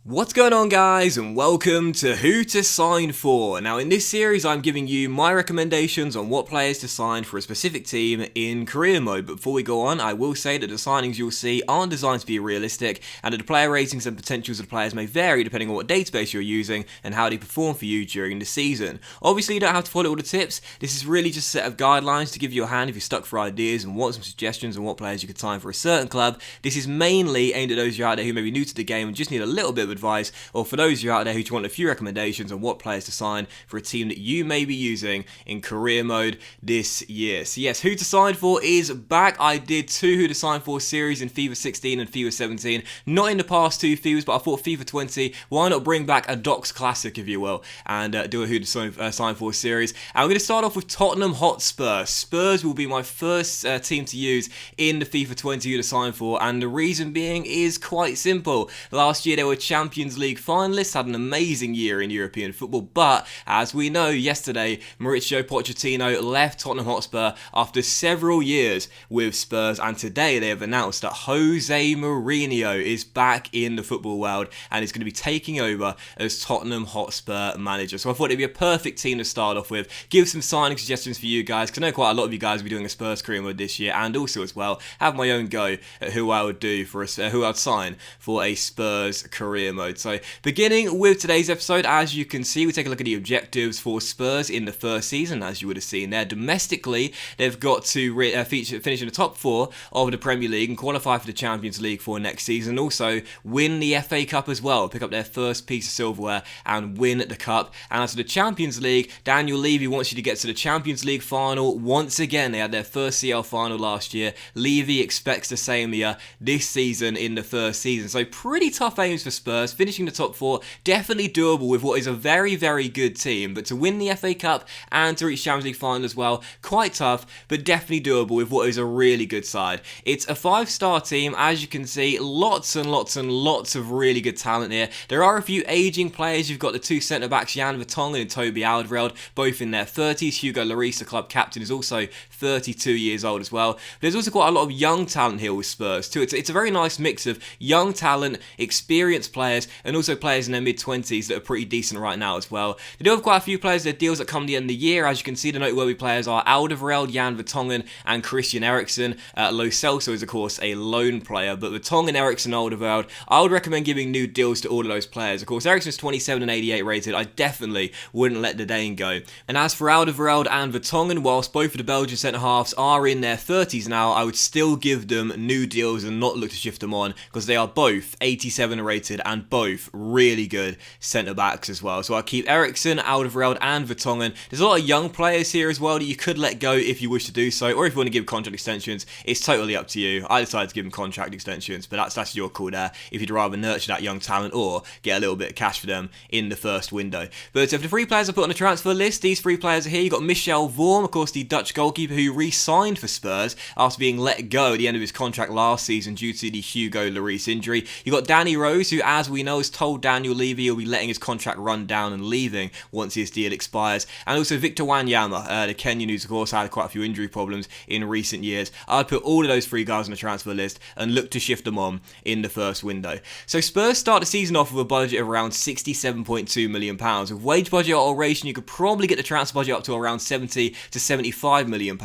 What's going on, guys, and welcome to Who to Sign For. Now in this series I'm giving you my recommendations on what players to sign for a specific team in career mode. But before we go on, I will say that the signings you'll see aren't designed to be realistic, and that the player ratings and potentials of the players may vary depending on what database you're using and how they perform for you during the season. Obviously you don't have to follow all the tips. This is really just a set of guidelines to give you a hand if you're stuck for ideas and want some suggestions on what players you could sign for a certain club. This is mainly aimed at those of you out there who may be new to the game and just need a little bit of advice, or for those of you out there who just want a few recommendations on what players to sign for a team that you may be using in career mode this year. So yes, Who to Sign For is back. I did two Who to Sign For series in FIFA 16 and FIFA 17, not in the past two FIFAs, but I thought FIFA 20, why not bring back a Docs classic, if you will, and do a Who to Sign For series. And I'm going to start off with Tottenham Hotspur. Spurs will be my first team to use in the FIFA 20 Who to Sign For, and the reason being is quite simple. Last year they were Champions League finalists, had an amazing year in European football, but as we know, yesterday Mauricio Pochettino left Tottenham Hotspur after several years with Spurs, and today they have announced that Jose Mourinho is back in the football world and is going to be taking over as Tottenham Hotspur manager. So I thought it'd be a perfect team to start off with, give some signing suggestions for you guys, because I know quite a lot of you guys will be doing a Spurs career mode this year, and also as well have my own go at who I would do for who I'd sign for a Spurs career mode. So beginning with today's episode, as you can see, we take a look at the objectives for Spurs in the first season. As you would have seen there, domestically they've got to finish in the top four of the Premier League and qualify for the Champions League for next season, and also win the FA Cup as well, pick up their first piece of silverware and win the Cup. And as for the Champions League, Daniel Levy wants you to get to the Champions League final once again. They had their first CL final last year. Levy expects the same here this season in the first season. So pretty tough aims for Spurs, finishing the top four, definitely doable with what is a very, very good team. But to win the FA Cup and to reach Champions League final as well, quite tough, but definitely doable with what is a really good side. It's a 5-star team, as you can see, lots and lots and lots of really good talent here. There are a few aging players. You've got the two centre-backs, Jan Vertonghen and Toby Alderweireld, both in their 30s. Hugo Lloris, the club captain, is also 32 years old as well. But there's also quite a lot of young talent here with Spurs too. It's a very nice mix of young talent, experienced players, and also players in their mid-20s that are pretty decent right now as well. They do have quite a few players, their deals that come at the end of the year. As you can see, the noteworthy players are Alderweireld, Jan Vertonghen, and Christian Eriksen. Lo Celso is of course a loan player, but Vertonghen, Eriksen, Alderweireld, I would recommend giving new deals to all of those players. Of course, Eriksen's 27 and 88 rated. I definitely wouldn't let the Dane go. And as for Alderweireld and Vertonghen, whilst both of the Belgian centre-halves are in their 30s now, I would still give them new deals and not look to shift them on, because they are both 87 rated and both really good centre-backs as well. So I'll keep Eriksen, Alderweireld and Vertonghen. There's a lot of young players here as well that you could let go if you wish to do so, or if you want to give contract extensions, it's totally up to you. I decided to give them contract extensions, but that's your call there, if you'd rather nurture that young talent or get a little bit of cash for them in the first window. But for the three players I put on the transfer list, these three players are here. You've got Michel Vorm, of course the Dutch goalkeeper who re-signed for Spurs after being let go at the end of his contract last season due to the Hugo Lloris injury. You've got Danny Rose, who, as we know, has told Daniel Levy he'll be letting his contract run down and leaving once his deal expires. And also Victor Wanyama, the Kenyan, who's of course had quite a few injury problems in recent years. I'd put all of those three guys on the transfer list and look to shift them on in the first window. So Spurs start the season off with a budget of around £67.2 million. With wage budget alteration, you could probably get the transfer budget up to around £70 to £75 million.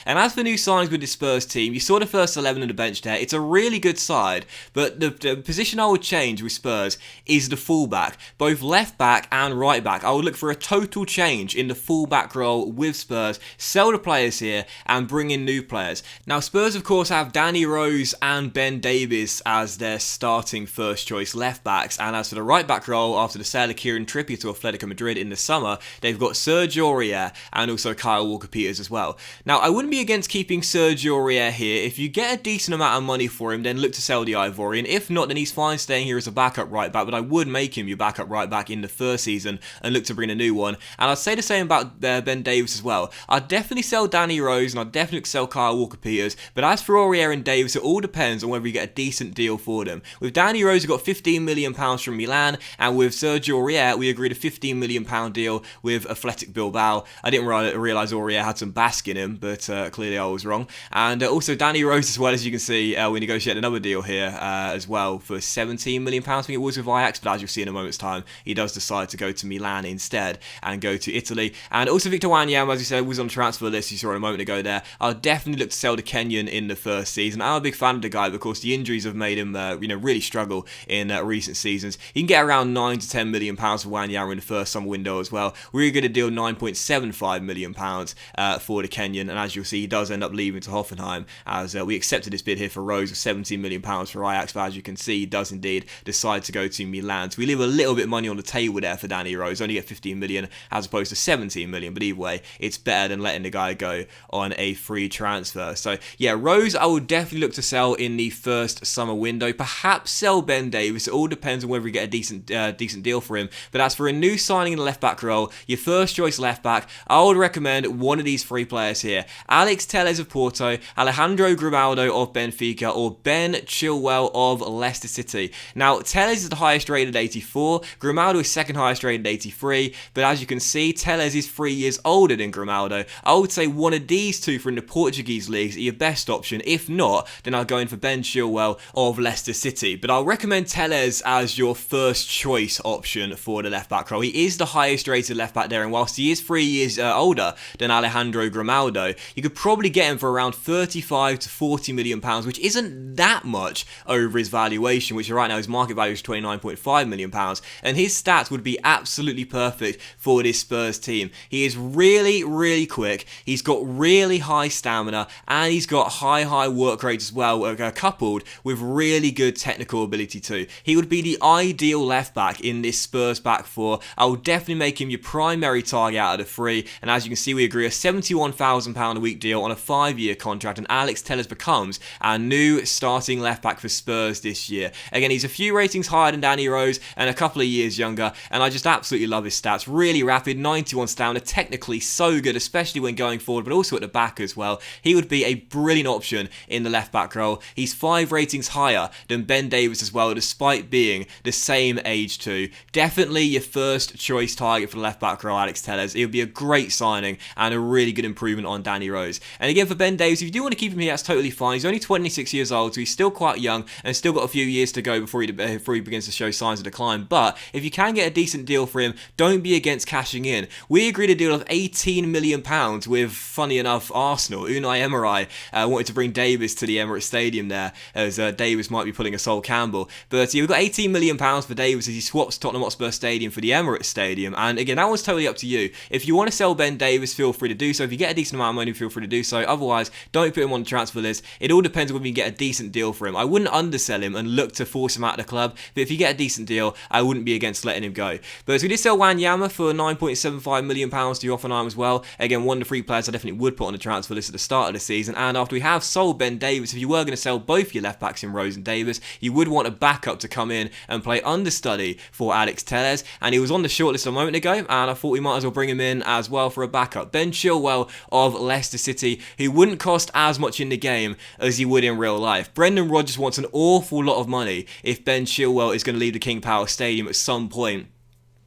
And as for new signings with the Spurs team, you saw the first 11 on the bench there. It's a really good side, but the position I would change with Spurs is the fullback, both left back and right back. I would look for a total change in the fullback role with Spurs, sell the players here and bring in new players. Now Spurs of course have Danny Rose and Ben Davies as their starting first choice left backs, and as for the right back role, after the sale of Kieran Trippier to Atletico Madrid in the summer, they've got Sergio Aurier and also Kyle Walker-Peters as well. Now I wouldn't be against keeping Sergio Aurier here. If you get a decent amount of money for him, then look to sell the Ivorian. If not, then he's fine staying here as a backup right back, but I would make him your backup right back in the first season and look to bring a new one. And I'd say the same about Ben Davies as well. I'd definitely sell Danny Rose and I'd definitely sell Kyle Walker-Peters, but as for Aurier and Davies, it all depends on whether you get a decent deal for them. With Danny Rose, we got £15 million from Milan, and with Sergio Aurier, we agreed a £15 million deal with Athletic Bilbao. I didn't realise Aurier had some bask in him, but clearly I was wrong. And also Danny Rose as well, as you can see, we negotiated another deal here as well for £17 million, think it was with Ajax, but as you'll see in a moment's time, he does decide to go to Milan instead and go to Italy. And also Victor Wanyama, as you said, was on the transfer list you saw a moment ago there. I'll definitely look to sell the Kenyan in the first season. I'm a big fan of the guy, but of course the injuries have made him really struggle in recent seasons. You can get around £9 to £10 million for Wanyama in the first summer window as well. We're going to deal £9.75 million for the Kenyan, and as you'll see, he does end up leaving to Hoffenheim, as we accepted this bid here for Rose of £17 million for Ajax, but as you can see, he does indeed decide to go to Milan. So we leave a little bit of money on the table there for Danny Rose, only get 15 million as opposed to 17 million, but either way, it's better than letting the guy go on a free transfer. So yeah, Rose I would definitely look to sell in the first summer window, perhaps sell Ben Davies. It all depends on whether we get a decent deal for him, but as for a new signing in the left back role, your first choice left back, I would recommend one of these three players here: Alex Telles of Porto, Alejandro Grimaldo of Benfica, or Ben Chilwell of Leicester City. Now, Telles is the highest rated 84, Grimaldo is second highest rated 83, but as you can see, Telles is 3 years older than Grimaldo. I would say one of these two from the Portuguese leagues are your best option. If not, then I'll go in for Ben Chilwell of Leicester City. But I'll recommend Telles as your first choice option for the left back role. He is the highest rated left back there, and whilst he is 3 years older than Alejandro Grimaldo, you could probably get him for around 35 to 40 million pounds, which isn't that much over his valuation, which right now his market value is 29.5 million pounds, and his stats would be absolutely perfect for this Spurs team. He is really quick, he's got really high stamina, and he's got high work rates as well, coupled with really good technical ability too. He would be the ideal left back in this Spurs back four. I will definitely make him your primary target out of the three, and as you can see, we agree a £71,000 a week deal on a 5-year contract, and Alex Telles becomes our new starting left back for Spurs this year. Again, he's a few ratings higher than Danny Rose and a couple of years younger, and I just absolutely love his stats. Really rapid, 91 stamina, technically so good, especially when going forward, but also at the back as well. He would be a brilliant option in the left back role. He's 5 ratings higher than Ben Davies as well, despite being the same age too. Definitely your first choice target for the left back role, Alex Telles. It would be a great signing and a really good improvement on Danny Rose. And again, for Ben Davies, if you do want to keep him here, that's totally fine. He's only 26 years old, so he's still quite young and still got a few years to go before he begins to show signs of decline. But if you can get a decent deal for him, don't be against cashing in. We agreed a deal of £18 million with, funny enough, Arsenal. Unai Emery wanted to bring Davies to the Emirates Stadium there, as Davies might be pulling a Sol Campbell. But yeah, we've got £18 million for Davies as he swaps Tottenham Hotspur Stadium for the Emirates Stadium. And again, that one's totally up to you. If you want to sell Ben Davies, feel free to do so. If you get a decent amount of money, feel free to do so. Otherwise, don't put him on the transfer list. It all depends on whether you get a decent deal for him. I wouldn't undersell him and look to force him out of the club, but if you get a decent deal, I wouldn't be against letting him go. But so we did sell Wanyama for £9.75 million to Hoffenheim as well. Again, one of the three players I definitely would put on the transfer list at the start of the season. And after we have sold Ben Davies, if you were going to sell both your left backs in Rose and Davies, you would want a backup to come in and play understudy for Alex Telles. And he was on the shortlist a moment ago, and I thought we might as well bring him in as well for a backup. Ben Chilwell of Leicester City, who wouldn't cost as much in the game as he would in real life. Brendan Rodgers wants an awful lot of money if Ben Chilwell is going to leave the King Power Stadium at some point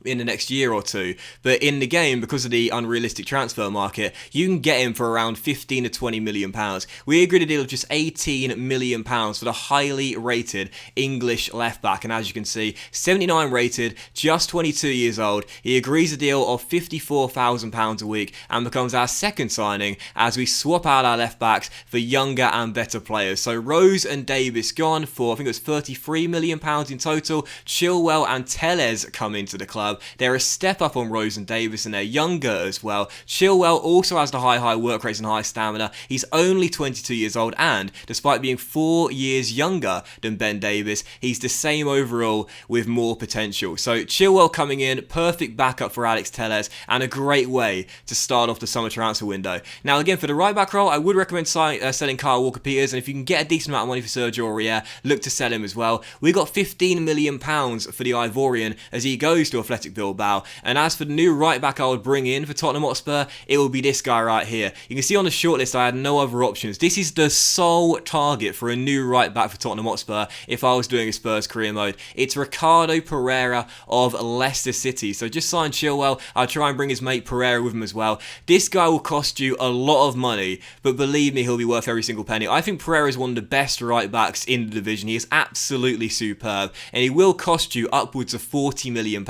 in the next year or two, but in the game, because of the unrealistic transfer market, you can get him for around 15 to 20 million pounds. We agreed a deal of just 18 million pounds for the highly rated English left back, and as you can see, 79 rated, just 22 years old. He agrees a deal of 54,000 pounds a week and becomes our second signing as we swap out our left backs for younger and better players. So Rose and Davies gone for, I think it was 33 million pounds in total. Chilwell and Telles come into the club. They're a step up on Rose and Davies, and they're younger as well. Chilwell also has the high work rates and high stamina. He's only 22 years old, and despite being 4 years younger than Ben Davies, he's the same overall with more potential. So Chilwell coming in, perfect backup for Alex Telles, and a great way to start off the summer transfer window. Now again, for the right back role, I would recommend selling Kyle Walker-Peters, and if you can get a decent amount of money for Sergio Aurier, look to sell him as well. We got £15 million for the Ivorian as he goes to Athletic Athletic Bilbao. And as for the new right back I would bring in for Tottenham Hotspur, it will be this guy right here. You can see on the shortlist I had no other options. This is the sole target for a new right back for Tottenham Hotspur if I was doing a Spurs career mode. It's Ricardo Pereira of Leicester City. So just sign Chilwell. I'll try and bring his mate Pereira with him as well. This guy will cost you a lot of money, but believe me, he'll be worth every single penny. I think Pereira is one of the best right backs in the division. He is absolutely superb, and he will cost you upwards of £40 million.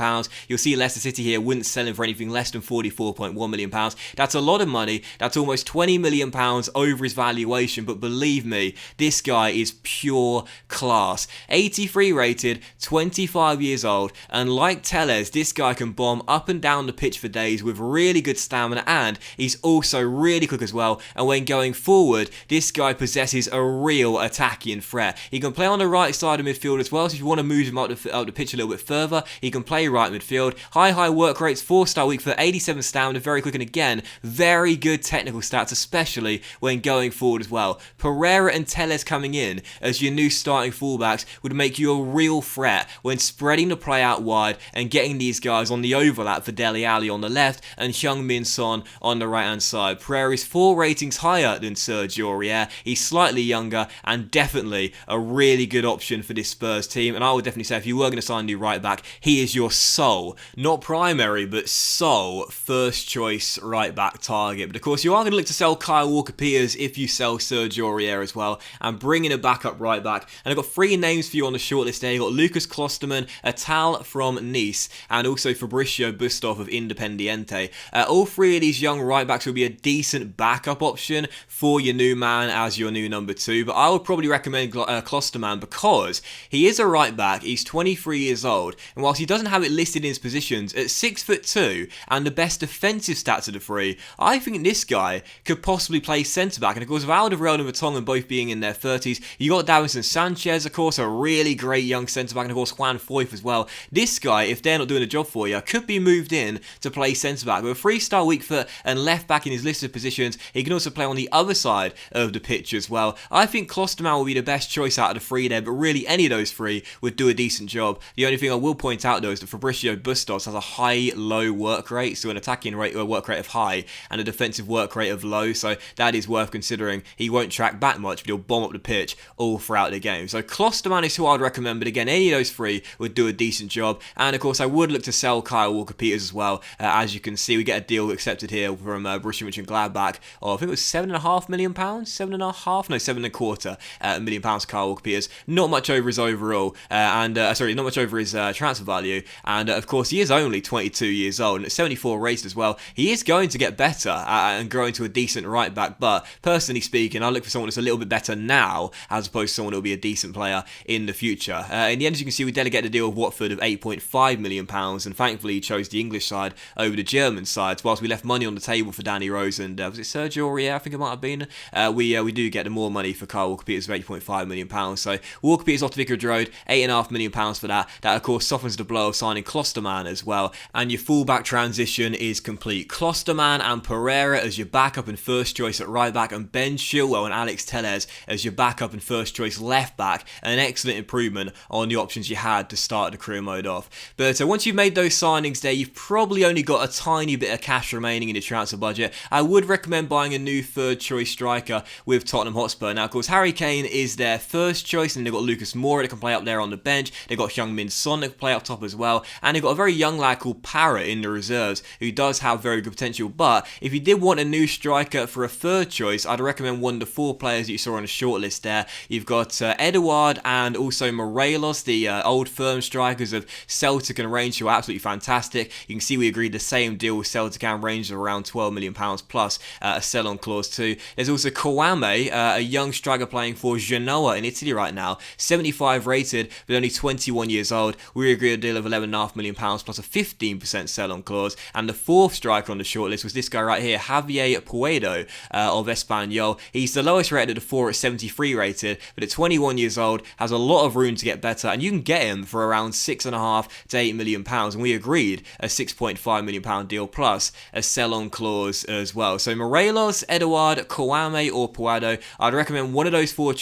You'll see Leicester City here wouldn't sell him for anything less than £44.1 million. That's a lot of money. That's almost £20 million over his valuation, but believe me, this guy is pure class. 83 rated, 25 years old, and like Telles, this guy can bomb up and down the pitch for days with really good stamina, and he's also really quick as well. And when going forward, this guy possesses a real attacking threat. He can play on the right side of midfield as well, so if you want to move him up the pitch a little bit further, he can play right midfield. High work rates, 4-star weak foot, 87 stamina, very quick, and again, very good technical stats, especially when going forward as well. Pereira and Telles coming in as your new starting fullbacks would make you a real threat when spreading the play out wide and getting these guys on the overlap for Dele Alli on the left and Heung-min Son on the right hand side. Pereira is 4 ratings higher than Sergio Aurier. He's slightly younger and definitely a really good option for this Spurs team, and I would definitely say if you were going to sign a new right back, he is your sole, not primary, but sole first choice right back target. But of course you are going to look to sell Kyle Walker-Peters if you sell Sergio Aurier as well, and bring in a backup right back. And I've got 3 names for you on the shortlist there. You've got Lucas Klosterman, Atal from Nice, and also Fabricio Bustos of Independiente. All 3 of these young right backs will be a decent backup option for your new man as your new number 2, but I would probably recommend Klosterman because he is a right back, he's 23 years old, and whilst he doesn't have it listed in his positions, at 6'2" and the best defensive stats of the 3, I think this guy could possibly play centre back. And of course, with Alderweireld and Vertonghen both being in their 30s, you got Davinson Sanchez, of course, a really great young centre back, and of course Juan Foyth as well. This guy, if they're not doing a job for you, could be moved in to play centre back. With a 3-star weak foot and left back in his listed positions, he can also play on the other side of the pitch as well. I think Klosterman will be the best choice out of the 3 there, but really any of those 3 would do a decent job. The only thing I will point out though is that Fabricio Bustos has a high-low work rate, so an attacking work rate of high and a defensive work rate of low, so that is worth considering. He won't track back much, but he'll bomb up the pitch all throughout the game. So Klosterman is who I'd recommend, but again, any of those 3 would do a decent job. And of course, I would look to sell Kyle Walker-Peters as well. As you can see, we get a deal accepted here from Borussia Mönchengladbach of, I think it was £7.5 million, 7.5, no, £7.25 million Kyle Walker-Peters. Not much over his overall, not much over his transfer value. And of course, he is only 22 years old, and at 74 rated as well. He is going to get better and grow into a decent right back, but personally speaking, I look for someone that's a little bit better now as opposed to someone who will be a decent player in the future. In the end, as you can see, we delegated a deal with Watford of £8.5 million, and thankfully he chose the English side over the German side, whilst we left money on the table for Danny Rose and was it Sergio Aurier, I think it might have been. We do get more money for Kyle Walker-Peters of £8.5 million. So Walker-Peters off to Vicarage Road, £8.5 million for that. That of course softens the blow of signing Klosterman as well, and your fullback transition is complete. Klosterman and Pereira as your backup and first choice at right back, and Ben Chilwell and Alex Telles as your backup and first choice left back. An excellent improvement on the options you had to start the career mode off. But once you've made those signings there, you've probably only got a tiny bit of cash remaining in your transfer budget. I would recommend buying a new third choice striker with Tottenham Hotspur. Now of course Harry Kane is their first choice, and they've got Lucas Moura that can play up there on the bench. They've got Heung-min Son that can play up top as well, and they've got a very young lad called Parrott in the reserves who does have very good potential. But if you did want a new striker for a third choice, I'd recommend one of the 4 players that you saw on the shortlist there. You've got Edouard and also Morelos, the old firm strikers of Celtic and Rangers, who are absolutely fantastic. You can see we agreed the same deal with Celtic and Rangers of around £12 million plus a sell-on clause too. There's also Kouame, a young striker playing for Genoa in Italy right now, 75 rated but only 21 years old. We agreed a deal of £11.5 million plus a 15% sell-on clause. And the 4th striker on the shortlist was this guy right here, Javier Puedo of Espanyol. He's the lowest rated of the 4 at 73 rated, but at 21 years old has a lot of room to get better, and you can get him for around £6.5 to £8 million, and we agreed a £6.5 million deal plus a sell-on clause as well. So Morelos, Edouard, Kouame or Puedo, I'd recommend one of those 4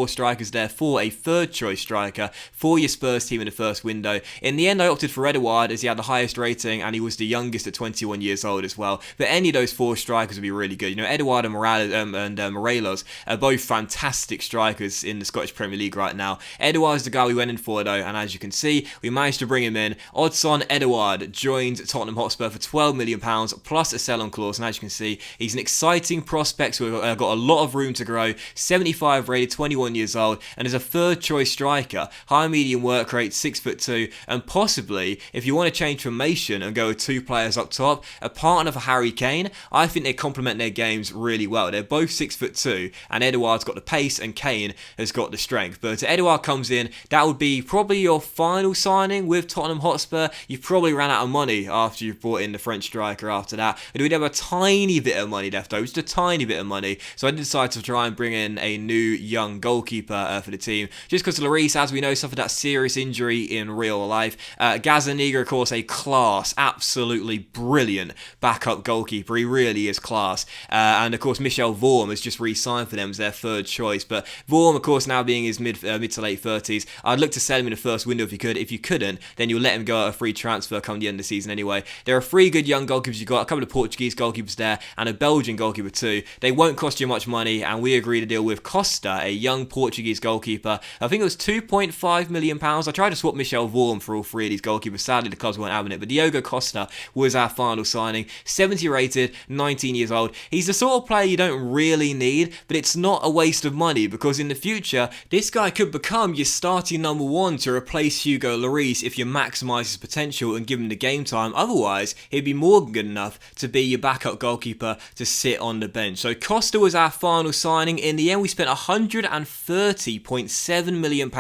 strikers there for a third choice striker for your Spurs team in the first window. In the end, I opted opted for Edouard as he had the highest rating and he was the youngest at 21 years old as well. But any of those 4 strikers would be really good. You know, Edouard and Morelos are both fantastic strikers in the Scottish Premier League right now. Edouard's the guy we went in for though, and as you can see, we managed to bring him in. Odds on Edouard joined Tottenham Hotspur for £12 million plus a sell-on clause, and as you can see, he's an exciting prospect who got a lot of room to grow. 75 rated, 21 years old, and is a third choice striker. High medium work rate, 6'2", and possibly, if you want to change formation and go with 2 players up top, a partner for Harry Kane, I think they complement their games really well. They're both 6'2", and Edouard's got the pace and Kane has got the strength. But Edouard comes in, that would be probably your final signing with Tottenham Hotspur. You've probably ran out of money after you've brought in the French striker after that. But we'd have a tiny bit of money left over, just a tiny bit of money. So I decided to try and bring in a new young goalkeeper for the team. Just because Lloris, as we know, suffered that serious injury in real life. Gazzaniga, of course, a class, absolutely brilliant backup goalkeeper. He really is class. And of course, Michel Vorm has just re-signed for them as their third choice. But Vorm, of course, now being his mid to late 30s, I'd look to sell him in the first window if you could. If you couldn't, then you'll let him go at a free transfer come the end of the season anyway. There are 3 good young goalkeepers you've got, a couple of Portuguese goalkeepers there, and a Belgian goalkeeper too. They won't cost you much money, and we agreed to deal with Costa, a young Portuguese goalkeeper. I think it was £2.5 million. I tried to swap Michel Vorm for all 3 of these goalkeepers. Sadly, the clubs weren't having it, but Diogo Costa was our final signing. 70 rated, 19 years old. He's the sort of player you don't really need, but it's not a waste of money, because in the future, this guy could become your starting number 1 to replace Hugo Lloris if you maximise his potential and give him the game time. Otherwise, he'd be more than good enough to be your backup goalkeeper to sit on the bench. So Costa was our final signing. In the end, we spent £130.7 million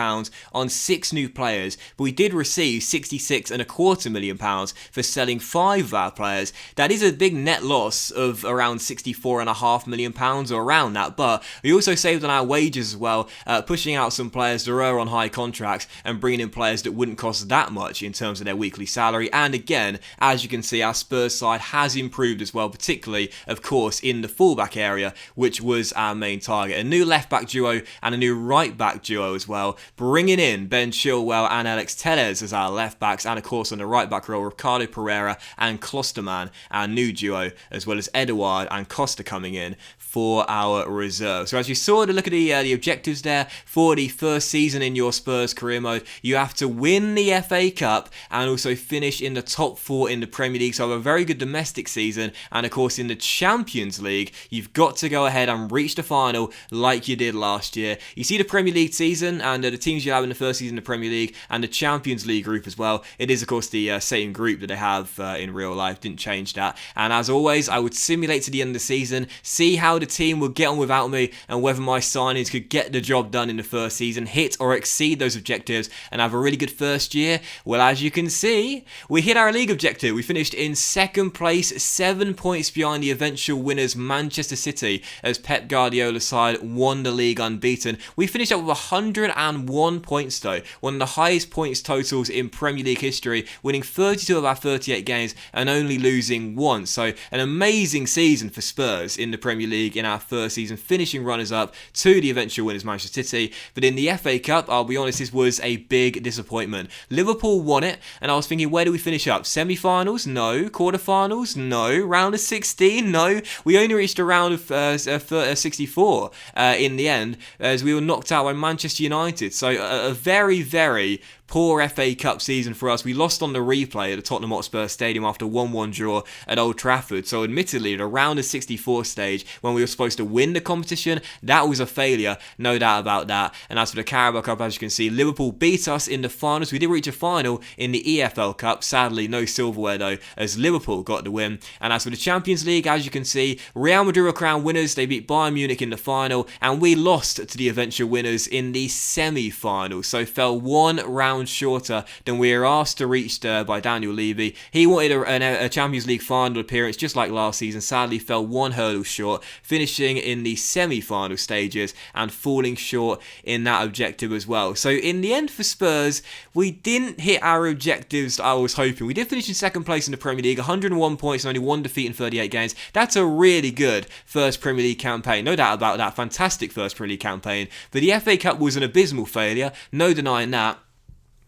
on 6 new players, but we did receive £66.25 million for selling 5 of our players. That is a big net loss of around £64.5 million or around that, but we also saved on our wages as well, pushing out some players that are on high contracts and bringing in players that wouldn't cost that much in terms of their weekly salary. And again, as you can see, our Spurs side has improved as well, particularly, of course, in the fullback area, which was our main target. A new left-back duo and a new right-back duo as well, bringing in Ben Chilwell and Alex Telles as our left-backs, and of course on the right-back role, Ricardo Pereira and Klosterman, our new duo, as well as Edouard and Costa coming in for our reserve. So as you saw, to look at the objectives there for the first season in your Spurs career mode, you have to win the FA Cup and also finish in the top 4 in the Premier League. So have a very good domestic season, and of course in the Champions League, you've got to go ahead and reach the final like you did last year. You see the Premier League season and the teams you have in the first season of the Premier League and the Champions League group as well. It is of course the same group that they have in real life, didn't change that. And as always, I would simulate to the end of the season, see how the team would get on without me and whether my signings could get the job done in the first season, hit or exceed those objectives and have a really good first year. Well, as you can see, we hit our league objective. We finished in 2nd place, 7 points behind the eventual winners Manchester City, as Pep Guardiola's side won the league unbeaten. We finished up with 101 points though, one of the highest points totals in Premier League history, winning 32 of our 38 games and only losing once. So an amazing season for Spurs in the Premier League in our first season, finishing runners-up to the eventual winners Manchester City. But in the FA Cup, I'll be honest, this was a big disappointment. Liverpool won it, and I was thinking, where do we finish up? Semi-finals? No. Quarter-finals? No. Round of 16? No. We only reached a round of 64 in the end, as we were knocked out by Manchester United. So a very, very poor FA Cup season for us. We lost on the replay at the Tottenham Hotspur Stadium after a 1-1 draw at Old Trafford. So admittedly, at around the 64 stage, when we were supposed to win the competition, that was a failure, no doubt about that. And as for the Carabao Cup, as you can see, Liverpool beat us in the finals. We did reach a final in the EFL Cup. Sadly, no silverware though, as Liverpool got the win. And as for the Champions League, as you can see, Real Madrid were crowned winners. They beat Bayern Munich in the final, and we lost to the eventual winners in the semi-finals. So fell 1 round shorter than we were asked to reach by Daniel Levy. He wanted a Champions League final appearance just like last season, sadly fell 1 hurdle short, finishing in the semi-final stages and falling short in that objective as well. So in the end for Spurs, we didn't hit our objectives that I was hoping. We did finish in 2nd place in the Premier League, 101 points and only 1 defeat in 38 games. That's a really good first Premier League campaign, no doubt about that. Fantastic first Premier League campaign. But the FA Cup was an abysmal failure, no denying that.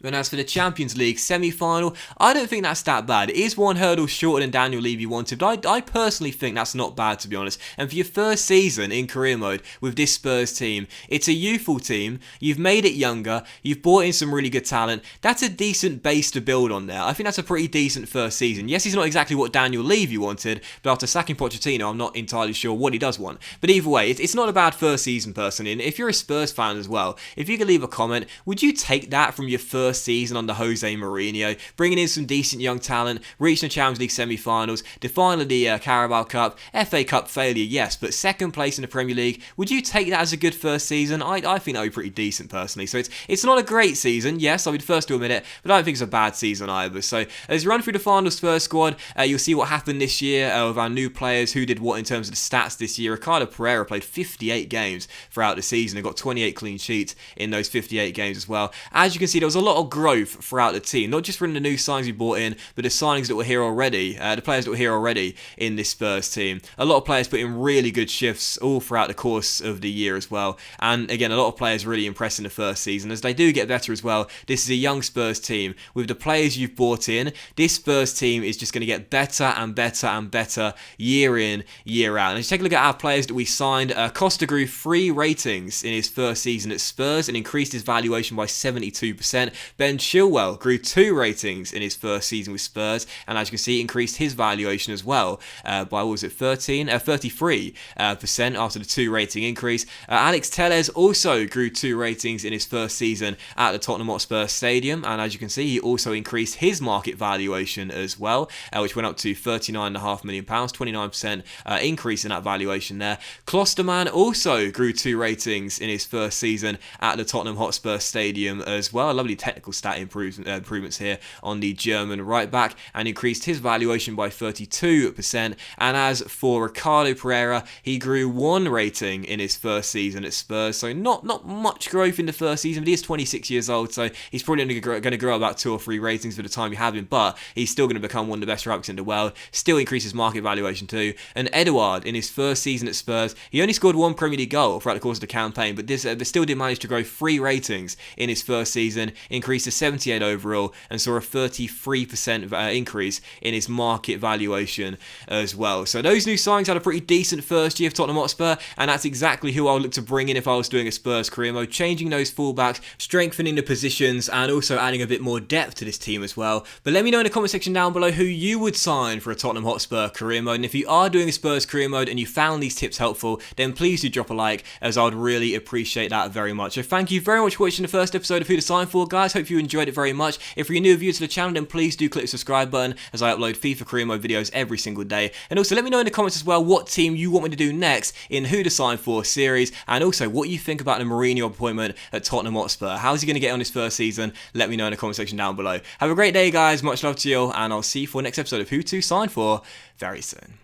And as for the Champions League semi-final, I don't think that's that bad. It is one hurdle shorter than Daniel Levy wanted, but I personally think that's not bad, to be honest. And for your first season in career mode with this Spurs team, it's a youthful team, you've made it younger, you've brought in some really good talent. That's a decent base to build on there. I think that's a pretty decent first season. Yes, he's not exactly what Daniel Levy wanted, but after sacking Pochettino, I'm not entirely sure what he does want. But either way, it's not a bad first season, personally. And if you're a Spurs fan as well, if you could leave a comment, would you take that from your first season under Jose Mourinho, bringing in some decent young talent, reaching the Champions League semi-finals, defining the Carabao Cup, FA Cup failure, yes, but second place in the Premier League, would you take that as a good first season? I think that would be pretty decent, personally. So it's not a great season, yes, I'll be the first to admit it, but I don't think it's a bad season either. So as you run through the final Spurs squad, you'll see what happened this year with our new players, who did what in terms of the stats this year. Ricardo Pereira played 58 games throughout the season and got 28 clean sheets in those 58 games as well. As you can see, there was a lot of growth throughout the team, not just from the new signings we brought in, but the signings that were here already, the players that were here already in this Spurs team. A lot of players put in really good shifts all throughout the course of the year as well, and again, a lot of players really impressed in the first season. As they do get better as well, this is a young Spurs team. With the players you've brought in, this Spurs team is just going to get better and better and better year in, year out. And let's take a look at our players that we signed. Costa grew 3 ratings in his first season at Spurs and increased his valuation by 72%. Ben Chilwell grew 2 ratings in his first season with Spurs, and as you can see, increased his valuation as well by, what was it, 33% after the 2 rating increase. Alex Telles also grew 2 ratings in his first season at the Tottenham Hotspur Stadium, and as you can see, he also increased his market valuation as well, which went up to £39.5 million, 29% increase in that valuation there. Klosterman also grew 2 ratings in his first season at the Tottenham Hotspur Stadium as well. A lovely technical stat improvements here on the German right back, and increased his valuation by 32%. And as for Ricardo Pereira, he grew 1 rating in his first season at Spurs, so not much growth in the first season, but he is 26 years old, so he's probably only going to grow about 2 or 3 ratings for the time you have him, but he's still going to become one of the best right backs in the world, still increases market valuation too. And Edouard, in his first season at Spurs, he only scored 1 Premier League goal throughout the course of the campaign, but this still did manage to grow 3 ratings in his first season, increased to 78 overall, and saw a 33% increase in his market valuation as well. So those new signings had a pretty decent first year for Tottenham Hotspur, and that's exactly who I would look to bring in if I was doing a Spurs career mode, changing those fullbacks, strengthening the positions, and also adding a bit more depth to this team as well. But let me know in the comment section down below who you would sign for a Tottenham Hotspur career mode, and if you are doing a Spurs career mode and you found these tips helpful, then please do drop a like, as I would really appreciate that very much. So thank you very much for watching the first episode of Who to Sign For, guys. Hope you enjoyed it very much. If you're a new viewer to the channel, then please do click the subscribe button, as I upload FIFA career mode videos every single day. And also let me know in the comments as well what team you want me to do next in Who to Sign For series, and also what you think about the Mourinho appointment at Tottenham Hotspur. How's he going to get on his first season? Let me know in the comment section down below. Have a great day, guys. Much love to you all, and I'll see you for the next episode of Who to Sign For very soon.